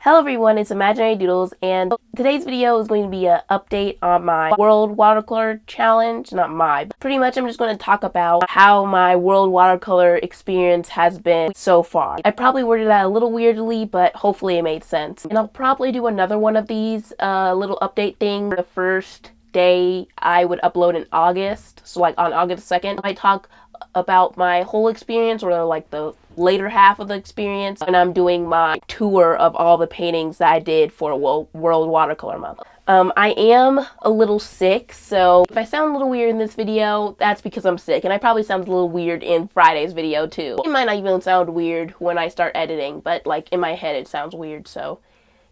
Hello everyone, it's Imaginary Doodles, and today's video is going to be an update on my World Watercolor Challenge. But pretty much I'm just going to talk about how my World Watercolor experience has been so far. I probably worded that a little weirdly, but hopefully it made sense. And I'll probably do another one of these little update things the first day I would upload in August. So like on August 2nd, I talk about my whole experience, or like the later half of the experience, and I'm doing my tour of all the paintings that I did for World Watercolor Month. I am a little sick, so if I sound a little weird in this video, that's because I'm sick, and I probably sound a little weird in Friday's video too. It might not even sound weird when I start editing, but like in my head it sounds weird, so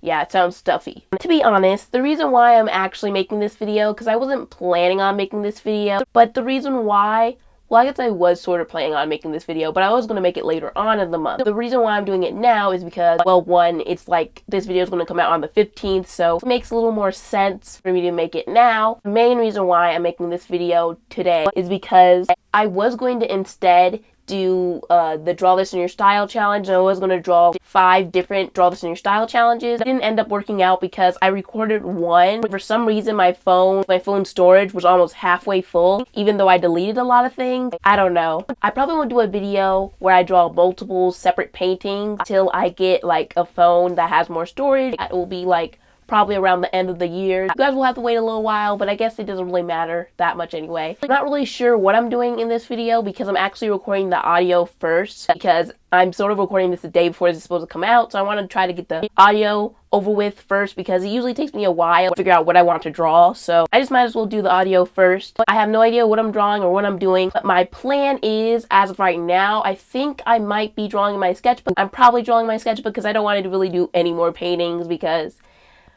yeah, it sounds stuffy. To be honest, the reason why I'm actually making this video, because I wasn't planning on making this video, but the reason why, well, I guess I was sort of planning on making this video, but I was going to make it later on in the month. The reason why I'm doing it now is because, well, one, it's like this video is going to come out on the 15th, so it makes a little more sense for me to make it now. The main reason why I'm making this video today is because I was going to instead do the Draw This in Your Style challenge. I was going to draw 5 different Draw This in Your Style challenges. It didn't end up working out because I recorded one. For some reason, my phone storage was almost halfway full, even though I deleted a lot of things. I don't know. I probably won't do a video where I draw multiple separate paintings until I get like a phone that has more storage. It will be like probably around the end of the year. You guys will have to wait a little while, but I guess it doesn't really matter that much anyway. I'm not really sure what I'm doing in this video because I'm actually recording the audio first, because I'm sort of recording this the day before this is supposed to come out, so I want to try to get the audio over with first because it usually takes me a while to figure out what I want to draw, so I just might as well do the audio first. I have no idea what I'm drawing or what I'm doing, but my plan is, as of right now, I think I might be drawing my sketchbook. I'm probably drawing my sketchbook because I don't want to really do any more paintings because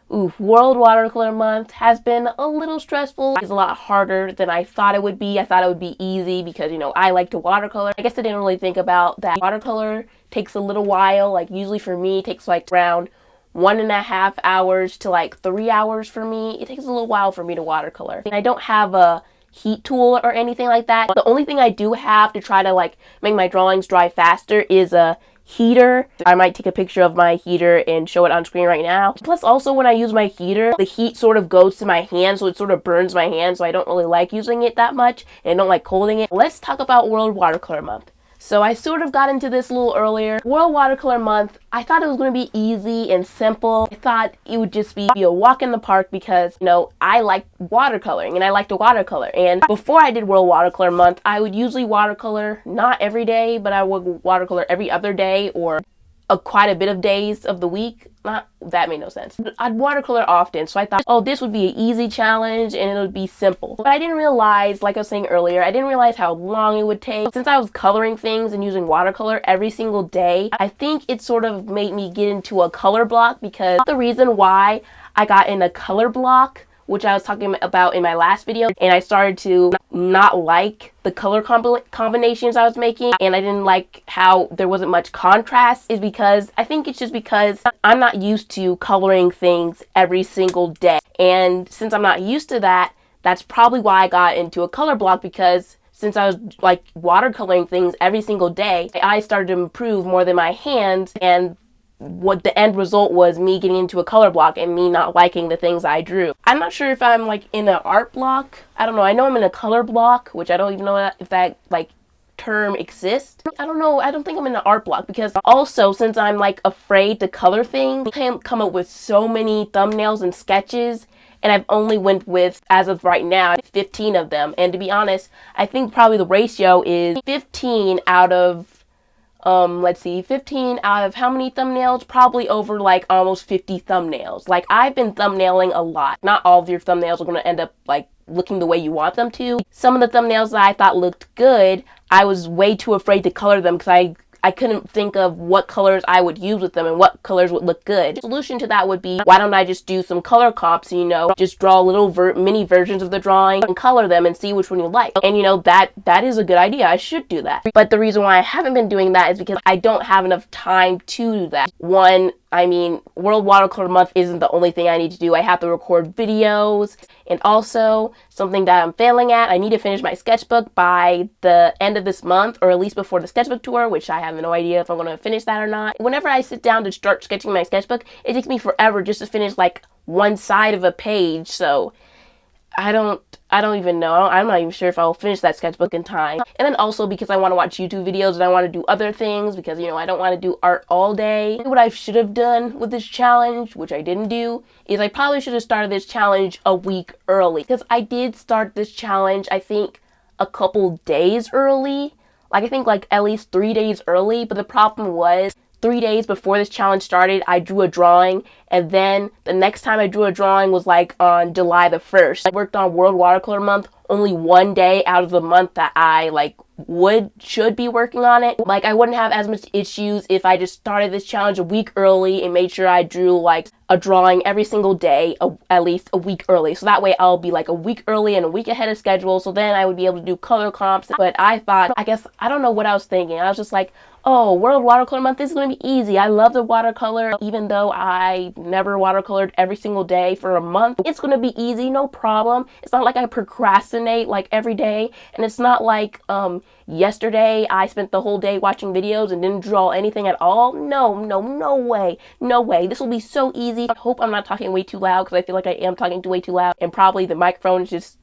World Watercolor Month has been a little stressful. It's a lot harder than I thought it would be. I thought it would be easy because, you know, I like to watercolor. I guess I didn't really think about that watercolor takes a little while. Like usually for me, it takes like around 1.5 hours to like 3 hours for me. It takes a little while for me to watercolor. And I don't have a heat tool or anything like that. The only thing I do have to try to like make my drawings dry faster is a heater. I might take a picture of my heater and show it on screen right now. Plus also when I use my heater, the heat sort of goes to my hand, so it sort of burns my hand, so I don't really like using it that much and I don't like holding it. Let's talk about World Watercolor Month. So I sort of got into this a little earlier. World Watercolor Month, I thought it was going to be easy and simple. I thought it would just be a walk in the park because, you know, I like watercoloring and I like to watercolor. And before I did World Watercolor Month, I would usually watercolor not every day, but I would watercolor every other day or quite a bit of days of the week. That made no sense. I'd watercolor often, so I thought, oh, this would be an easy challenge and it would be simple. But I didn't realize, like I was saying earlier, I didn't realize how long it would take. Since I was coloring things and using watercolor every single day, I think it sort of made me get into a color block, because the reason why I got in a color block, which I was talking about in my last video, and I started to not like the color combinations I was making, and I didn't like how there wasn't much contrast, is because I think it's just because I'm not used to coloring things every single day. And since I'm not used to that, that's probably why I got into a color block, because since I was like watercoloring things every single day, my eyes started to improve more than my hands, and what the end result was me getting into a color block and me not liking the things I drew. I'm not sure if I'm like in an art block. I don't know. I know I'm in a color block, which I don't even know if that like term exists. I don't know. I don't think I'm in an art block, because also since I'm like afraid to color things, I can't come up with so many thumbnails and sketches, and I've only went with, as of right now, 15 of them. And to be honest, I think probably the ratio is 15 out of 15 out of how many thumbnails? Probably over like almost 50 thumbnails. Like, I've been thumbnailing a lot. Not all of your thumbnails are going to end up like looking the way you want them to. Some of the thumbnails that I thought looked good, I was way too afraid to color them because I couldn't think of what colors I would use with them and what colors would look good. The solution to that would be, why don't I just do some color comps, you know, just draw little mini versions of the drawing and color them and see which one you like. And you know, that is a good idea. I should do that. But the reason why I haven't been doing that is because I don't have enough time to do that. One, I mean, World Watercolor Month isn't the only thing I need to do. I have to record videos, and also something that I'm failing at, I need to finish my sketchbook by the end of this month, or at least before the sketchbook tour, which I have no idea if I'm going to finish that or not. Whenever I sit down to start sketching my sketchbook, it takes me forever just to finish like one side of a page, so I don't even know. I'm not even sure if I'll finish that sketchbook in time. And then also because I want to watch YouTube videos and I want to do other things because, I don't want to do art all day. What I should have done with this challenge, which I didn't do, is I probably should have started this challenge a week early. Because I did start this challenge, I think, a couple days early. I think at least 3 days early. But the problem was, 3 days before this challenge started, I drew a drawing, and then the next time I drew a drawing was on July the 1st. I worked on World Watercolor Month only one day out of the month that I should be working on it. I wouldn't have as much issues if I just started this challenge a week early and made sure I drew a drawing every single day at least a week early. So that way I'll be a week early and a week ahead of schedule, so then I would be able to do color comps. But I thought, I don't know what I was thinking. I was just oh, World Watercolor Month, this is going to be easy. I love the watercolor. Even though I never watercolored every single day for a month, it's going to be easy, no problem. It's not like I procrastinate every day. And it's not yesterday I spent the whole day watching videos and didn't draw anything at all. No way. No way. This will be so easy. I hope I'm not talking way too loud because I feel like I am talking way too loud. And probably the microphone is just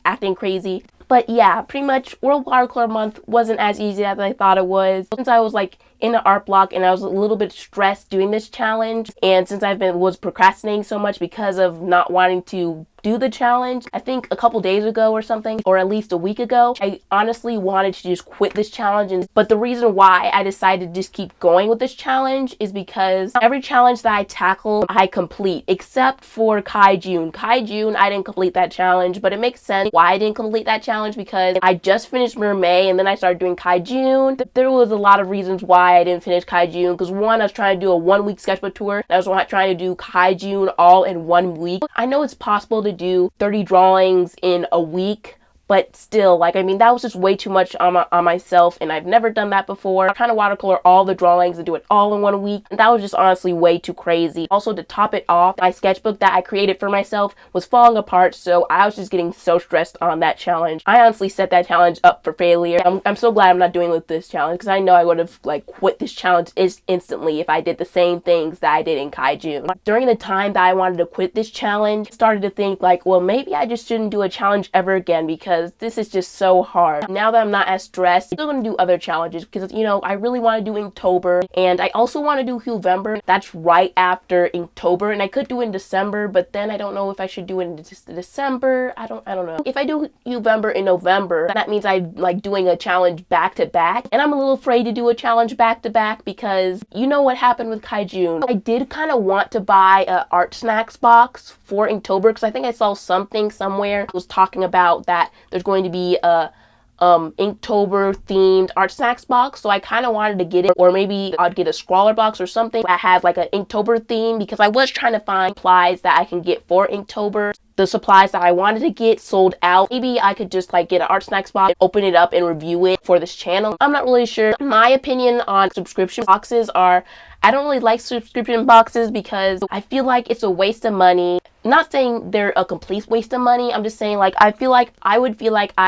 acting crazy. But yeah, pretty much World Watercolor Month wasn't as easy as I thought it was. Since I was in an art block and I was a little bit stressed doing this challenge, and since was procrastinating so much because of not wanting to do the challenge, I think a couple days ago or something, or at least a week ago, I honestly wanted to just quit this challenge. But the reason why I decided to just keep going with this challenge is because every challenge that I tackle, I complete, except for Kai June. Kai June, I didn't complete that challenge, but it makes sense why I didn't complete that challenge because I just finished Mermaid and then I started doing Kai June. There was a lot of reasons why I didn't finish Kai June, because one, I was trying to do a 1 week sketchbook tour, and I was trying to do Kai June all in 1 week. I know it's possible to do 30 drawings in a week, but still, that was just way too much on myself, and I've never done that before. I'm trying to watercolor all the drawings and do it all in 1 week, and that was just honestly way too crazy. Also, to top it off, my sketchbook that I created for myself was falling apart, so I was just getting so stressed on that challenge. I honestly set that challenge up for failure. I'm so glad I'm not doing with this challenge, because I know I would have quit this challenge instantly if I did the same things that I did in Kai June. During the time that I wanted to quit this challenge, I started to think well, maybe I just shouldn't do a challenge ever again, because this is just so hard. Now that I'm not as stressed, I'm still going to do other challenges because, I really want to do Inktober, and I also want to do November. That's right after Inktober, and I could do it in December, but then I don't know if I should do it in December. I don't know. If I do November in November, that means I'm doing a challenge back to back, and I'm a little afraid to do a challenge back to back because you know what happened with Kai June. I did kind of want to buy a art snacks box for Inktober because I think I saw something somewhere that was talking about that there's going to be a Inktober themed art snacks box, so I kind of wanted to get it, or maybe I'd get a scrawler box or something that has an Inktober theme, because I was trying to find supplies that I can get for Inktober. The supplies that I wanted to get sold out. Maybe I could just get an art snacks box, open it up and review it for this channel. I'm not really sure. My opinion on subscription boxes are, I don't really like subscription boxes because I feel like it's a waste of money. Not saying they're a complete waste of money. I'm just saying I feel like I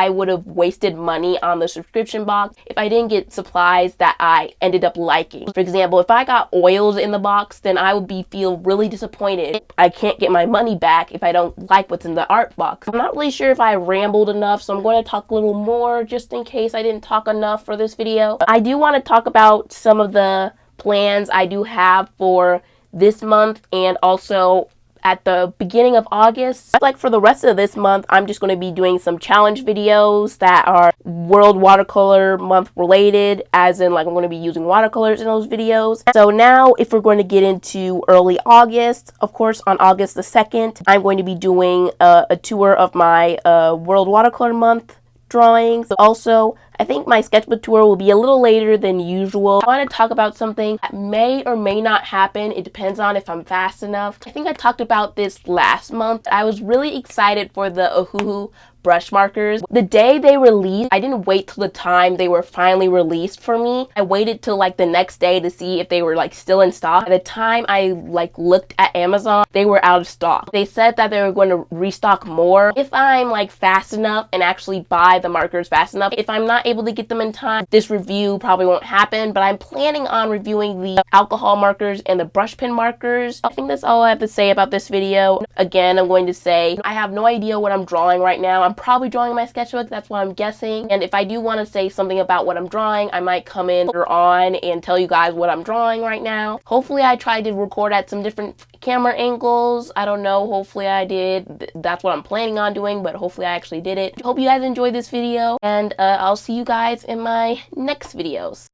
would have wasted money on the subscription box if I didn't get supplies that I ended up liking. For example, if I got oils in the box, then I would feel really disappointed. I can't get my money back if I don't like what's in the art box. I'm not really sure if I rambled enough, so I'm going to talk a little more just in case I didn't talk enough for this video. I do want to talk about some of the plans I do have for this month and also at the beginning of August. For the rest of this month, I'm just going to be doing some challenge videos that are World Watercolor Month related, as in I'm going to be using watercolors in those videos. So now if we're going to get into early August, of course on August the 2nd, I'm going to be doing a tour of my World Watercolor Month drawings. Also, I think my sketchbook tour will be a little later than usual. I want to talk about something that may or may not happen. It depends on if I'm fast enough. I think I talked about this last month. I was really excited for the Ohuhu brush markers. The day they released, I didn't wait till the time they were finally released for me. I waited till like the next day to see if they were like still in stock. By the time I like looked at Amazon, they were out of stock. They said that they were going to restock more if I'm like fast enough and actually buy the markers fast enough. If I'm not able to get them in time, this review probably won't happen, but I'm planning on reviewing the alcohol markers and the brush pen markers. I think that's all I have to say about this video. Again, I'm going to say I have no idea what I'm drawing right now. I'm probably drawing in my sketchbook, that's what I'm guessing. And if I do want to say something about what I'm drawing, I might come in later on and tell you guys what I'm drawing right now. Hopefully I tried to record at some different camera angles. I don't know, hopefully I did. That's what I'm planning on doing, but hopefully I actually did it. Hope you guys enjoyed this video, and I'll see you guys in my next videos.